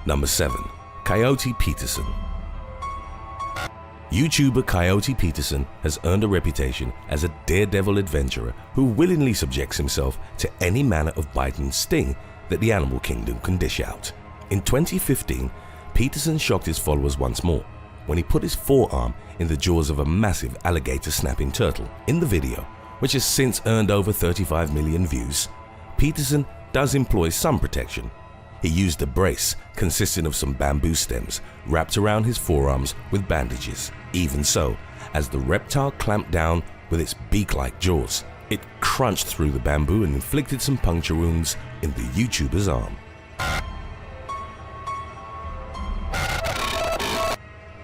Number 7. Coyote Peterson. YouTuber Coyote Peterson has earned a reputation as a daredevil adventurer who willingly subjects himself to any manner of bite and sting that the animal kingdom can dish out. In 2015, Peterson shocked his followers once more when he put his forearm in the jaws of a massive alligator snapping turtle. In the video, which has since earned over 35 million views, Peterson does employ some protection. He used a brace consisting of some bamboo stems wrapped around his forearms with bandages. Even so, as the reptile clamped down with its beak-like jaws, it crunched through the bamboo and inflicted some puncture wounds in the YouTuber's arm.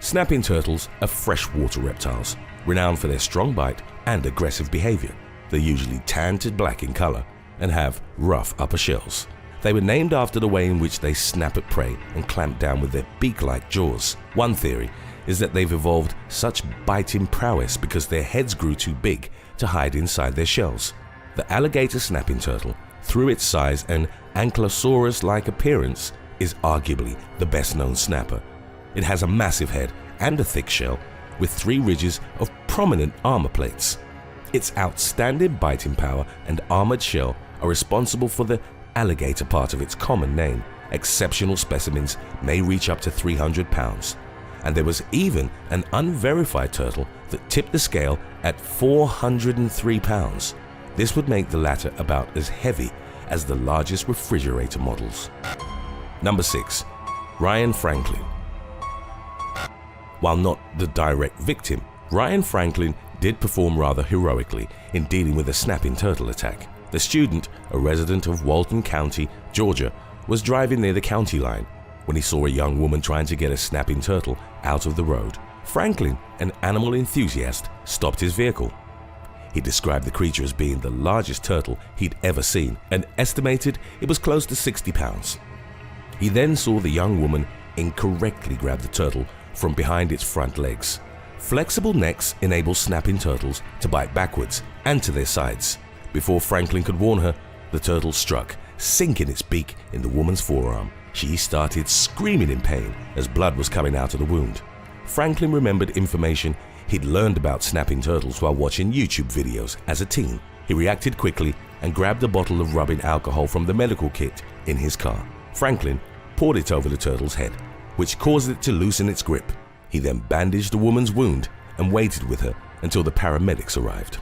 Snapping turtles are freshwater reptiles, renowned for their strong bite and aggressive behavior. They're usually tan to black in color and have rough upper shells. They were named after the way in which they snap at prey and clamp down with their beak-like jaws. One theory is that they've evolved such biting prowess because their heads grew too big to hide inside their shells. The alligator snapping turtle, through its size and ankylosaurus-like appearance, is arguably the best-known snapper. It has a massive head and a thick shell with 3 ridges of prominent armor plates. Its outstanding biting power and armored shell are responsible for the alligator part of its common name. Exceptional specimens may reach up to 300 pounds. And there was even an unverified turtle that tipped the scale at 403 pounds. This would make the latter about as heavy as the largest refrigerator models. Number 6. Ryan Franklin. While not the direct victim, Ryan Franklin did perform rather heroically in dealing with a snapping turtle attack. The student, a resident of Walton County, Georgia, was driving near the county line when he saw a young woman trying to get a snapping turtle out of the road. Franklin, an animal enthusiast, stopped his vehicle. He described the creature as being the largest turtle he'd ever seen and estimated it was close to 60 pounds. He then saw the young woman incorrectly grab the turtle from behind its front legs. Flexible necks enable snapping turtles to bite backwards and to their sides. Before Franklin could warn her, the turtle struck, sinking its beak in the woman's forearm. She started screaming in pain as blood was coming out of the wound. Franklin remembered information he'd learned about snapping turtles while watching YouTube videos as a teen. He reacted quickly and grabbed a bottle of rubbing alcohol from the medical kit in his car. Franklin poured it over the turtle's head, which caused it to loosen its grip. He then bandaged the woman's wound and waited with her until the paramedics arrived.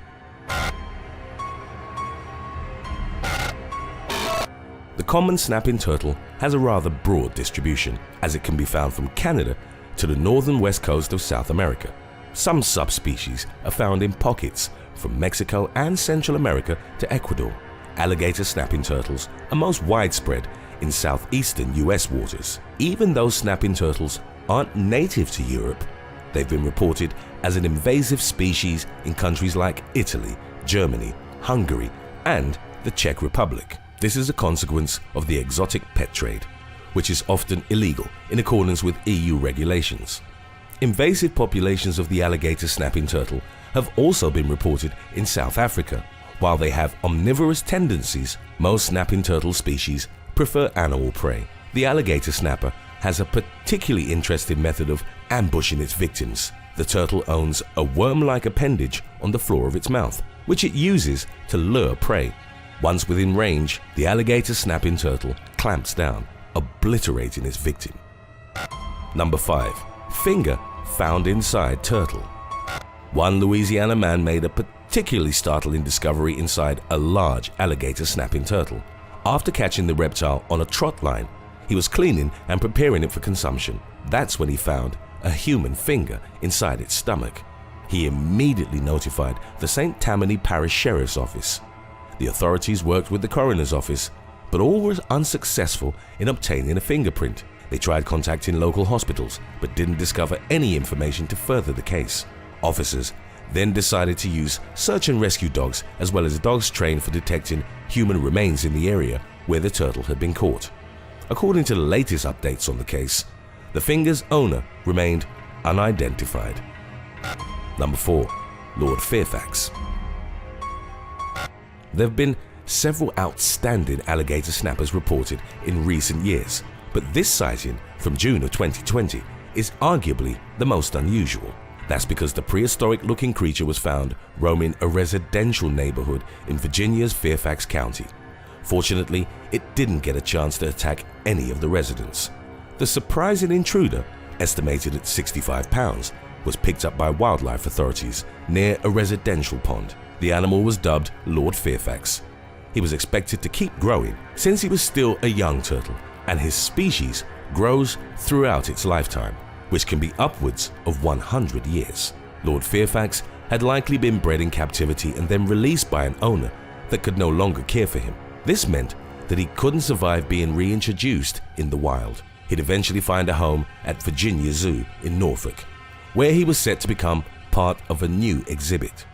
The common snapping turtle has a rather broad distribution, as it can be found from Canada to the northern west coast of South America. Some subspecies are found in pockets from Mexico and Central America to Ecuador. Alligator snapping turtles are most widespread in southeastern US waters. Even though snapping turtles aren't native to Europe, they've been reported as an invasive species in countries like Italy, Germany, Hungary, and the Czech Republic. This is a consequence of the exotic pet trade, which is often illegal in accordance with EU regulations. Invasive populations of the alligator snapping turtle have also been reported in South Africa. While they have omnivorous tendencies, most snapping turtle species prefer animal prey. The alligator snapper has a particularly interesting method of ambushing its victims. The turtle owns a worm-like appendage on the floor of its mouth, which it uses to lure prey. Once within range, the alligator snapping turtle clamps down, obliterating its victim. Number 5. Finger found inside turtle. One Louisiana man made a particularly startling discovery inside a large alligator snapping turtle. After catching the reptile on a trot line, he was cleaning and preparing it for consumption. That's when he found a human finger inside its stomach. He immediately notified the St. Tammany Parish Sheriff's Office. The authorities worked with the coroner's office, but all was unsuccessful in obtaining a fingerprint. They tried contacting local hospitals, but didn't discover any information to further the case. Officers then decided to use search and rescue dogs, as well as dogs trained for detecting human remains in the area where the turtle had been caught. According to the latest updates on the case, the finger's owner remained unidentified. Number 4. Lord Fairfax. There have been several outstanding alligator snappers reported in recent years, But this sighting from June of 2020 is arguably the most unusual. That's because the prehistoric-looking creature was found roaming a residential neighborhood in Virginia's Fairfax County. Fortunately, it didn't get a chance to attack any of the residents. The surprising intruder, estimated at 65 pounds, was picked up by wildlife authorities near a residential pond. The animal was dubbed Lord Fairfax. He was expected to keep growing since he was still a young turtle, and his species grows throughout its lifetime, which can be upwards of 100 years. Lord Fairfax had likely been bred in captivity and then released by an owner that could no longer care for him. This meant that he couldn't survive being reintroduced in the wild. He'd eventually find a home at Virginia Zoo in Norfolk, where he was set to become part of a new exhibit.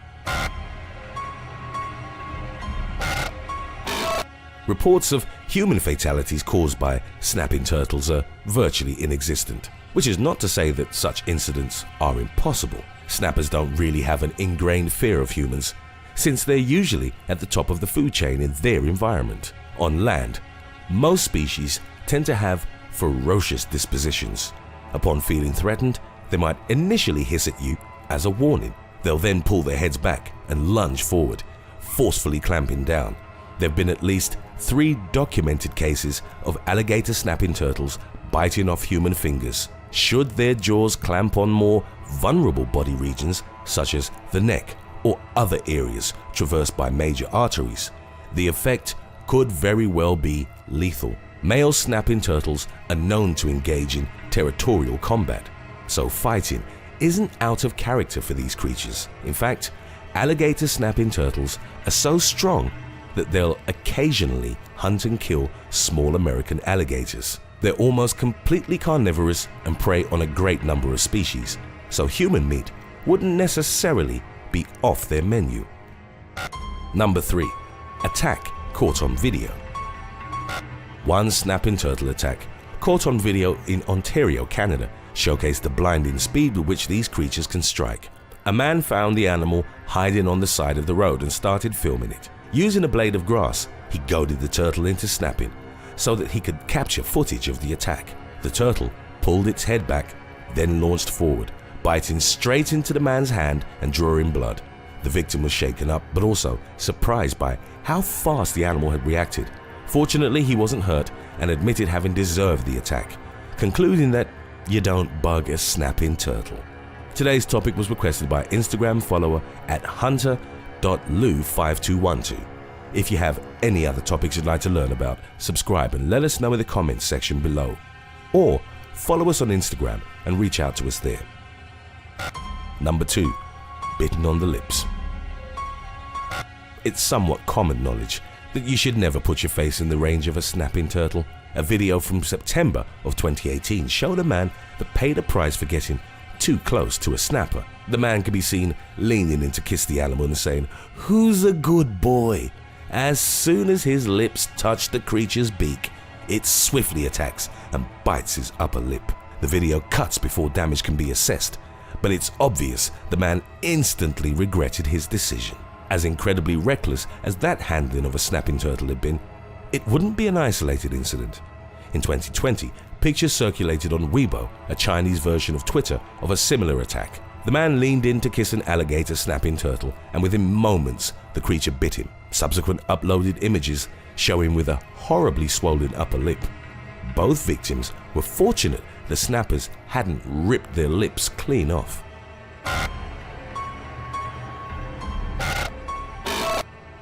Reports of human fatalities caused by snapping turtles are virtually inexistent, which is not to say that such incidents are impossible. Snappers don't really have an ingrained fear of humans, since they're usually at the top of the food chain in their environment. On land, most species tend to have ferocious dispositions. Upon feeling threatened, they might initially hiss at you as a warning. They'll then pull their heads back and lunge forward, forcefully clamping down. There have been at least 3 documented cases of alligator snapping turtles biting off human fingers. Should their jaws clamp on more vulnerable body regions, such as the neck or other areas traversed by major arteries, the effect could very well be lethal. Male snapping turtles are known to engage in territorial combat, so fighting isn't out of character for these creatures. In fact, alligator snapping turtles are so strong that they'll occasionally hunt and kill small American alligators. They're almost completely carnivorous and prey on a great number of species, so human meat wouldn't necessarily be off their menu. Number 3. Attack caught on video. One snapping turtle attack caught on video in Ontario, Canada, showcased the blinding speed with which these creatures can strike. A man found the animal hiding on the side of the road and started filming it. Using a blade of grass, he goaded the turtle into snapping so that he could capture footage of the attack. The turtle pulled its head back, then launched forward, biting straight into the man's hand and drawing blood. The victim was shaken up, but also surprised by how fast the animal had reacted. Fortunately, he wasn't hurt and admitted having deserved the attack, concluding that you don't bug a snapping turtle. Today's topic was requested by Instagram follower at hunter.lou5212. If you have any other topics you'd like to learn about, subscribe and let us know in the comments section below. Or follow us on Instagram and reach out to us there. Number 2. Bitten on the lips. It's somewhat common knowledge that you should never put your face in the range of a snapping turtle. A video from September of 2018 showed a man that paid a price for getting too close to a snapper. The man could be seen leaning in to kiss the animal and saying, "Who's a good boy?" As soon as his lips touch the creature's beak, it swiftly attacks and bites his upper lip. The video cuts before damage can be assessed, but it's obvious the man instantly regretted his decision. As incredibly reckless as that handling of a snapping turtle had been, it wouldn't be an isolated incident. In 2020, pictures circulated on Weibo, a Chinese version of Twitter, of a similar attack. The man leaned in to kiss an alligator snapping turtle, and within moments, the creature bit him. Subsequent uploaded images show him with a horribly swollen upper lip. Both victims were fortunate the snappers hadn't ripped their lips clean off.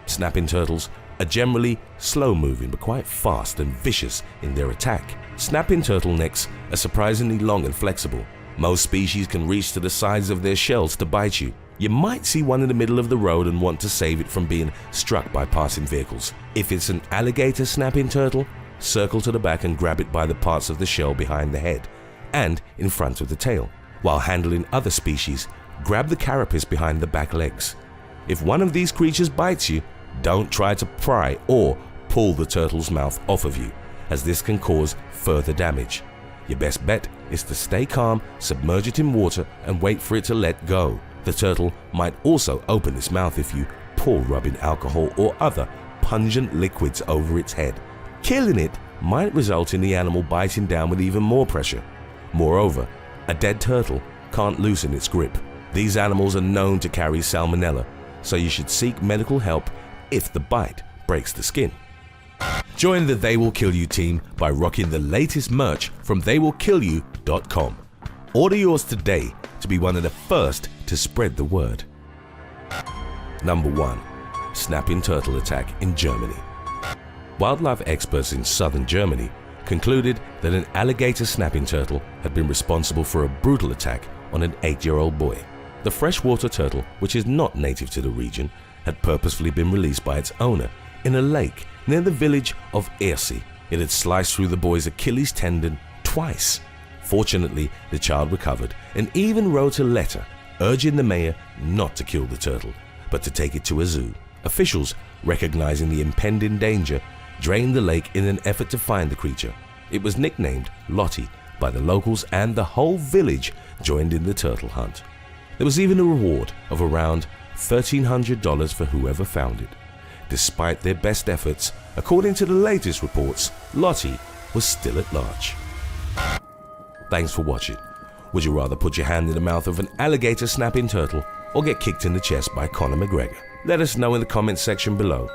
Snapping turtles are generally slow-moving but quite fast and vicious in their attack. Snapping turtle necks are surprisingly long and flexible. Most species can reach to the sides of their shells to bite you. You might see one in the middle of the road and want to save it from being struck by passing vehicles. If it's an alligator snapping turtle, circle to the back and grab it by the parts of the shell behind the head and in front of the tail. While handling other species, grab the carapace behind the back legs. If one of these creatures bites you, don't try to pry or pull the turtle's mouth off of you, as this can cause further damage. Your best bet is to stay calm, submerge it in water, and wait for it to let go. The turtle might also open its mouth if you pour rubbing alcohol or other pungent liquids over its head. Killing it might result in the animal biting down with even more pressure. Moreover, a dead turtle can't loosen its grip. These animals are known to carry salmonella, so you should seek medical help if the bite breaks the skin. Join the They Will Kill You team by rocking the latest merch from theywillkillyou.com. Order yours today to be one of the first to spread the word. Number 1. Snapping turtle attack in Germany. Wildlife experts in southern Germany concluded that an alligator snapping turtle had been responsible for a brutal attack on an 8-year-old boy. The freshwater turtle, which is not native to the region, had purposefully been released by its owner in a lake near the village of Ersee. It had sliced through the boy's Achilles tendon twice. Fortunately, the child recovered and even wrote a letter urging the mayor not to kill the turtle, but to take it to a zoo. Officials, recognizing the impending danger, drained the lake in an effort to find the creature. It was nicknamed Lottie by the locals, and the whole village joined in the turtle hunt. There was even a reward of around $1,300 for whoever found it. Despite their best efforts, according to the latest reports, Lottie was still at large. Thanks for watching. Would you rather put your hand in the mouth of an alligator snapping turtle or get kicked in the chest by Conor McGregor? Let us know in the comments section below.